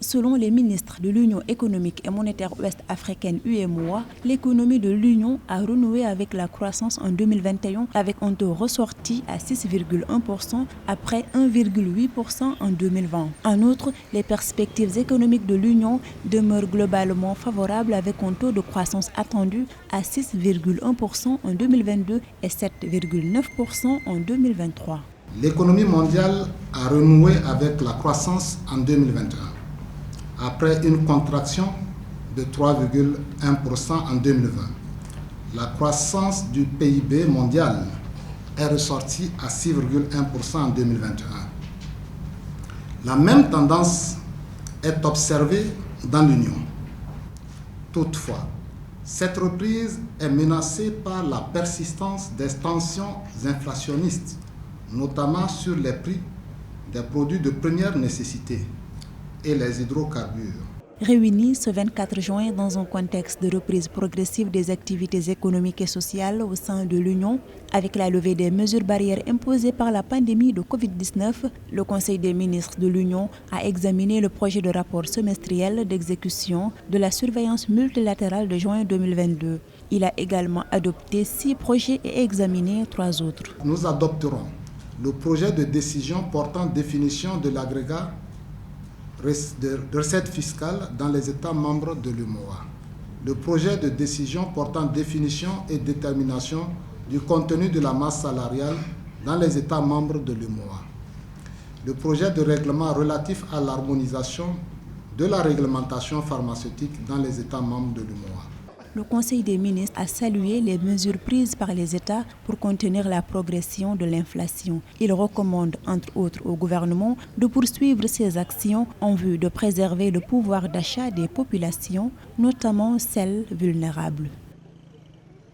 Selon les ministres de l'Union économique et monétaire ouest-africaine UEMOA, l'économie de l'Union a renoué avec la croissance en 2021 avec un taux ressorti à 6,1% après 1,8% en 2020. En outre, les perspectives économiques de l'Union demeurent globalement favorables avec un taux de croissance attendu à 6,1% en 2022 et 7,9% en 2023. L'économie mondiale a renoué avec la croissance en 2021. Après une contraction de 3,1% en 2020, la croissance du PIB mondial est ressortie à 6,1% en 2021. La même tendance est observée dans l'Union. Toutefois, cette reprise est menacée par la persistance des tensions inflationnistes, notamment sur les prix des produits de première nécessité et les hydrocarbures. Réunis ce 24 juin dans un contexte de reprise progressive des activités économiques et sociales au sein de l'Union, avec la levée des mesures barrières imposées par la pandémie de Covid-19, le Conseil des ministres de l'Union a examiné le projet de rapport semestriel d'exécution de la surveillance multilatérale de juin 2022. Il a également adopté 6 projets et examiné 3 autres. Nous adopterons le projet de décision portant définition de l'agrégat de recettes fiscales dans les États membres de l'UEMOA, le projet de décision portant définition et détermination du contenu de la masse salariale dans les États membres de l'UEMOA, le projet de règlement relatif à l'harmonisation de la réglementation pharmaceutique dans les États membres de l'UEMOA. Le Conseil des ministres a salué les mesures prises par les États pour contenir la progression de l'inflation. Il recommande, entre autres, au gouvernement de poursuivre ses actions en vue de préserver le pouvoir d'achat des populations, notamment celles vulnérables.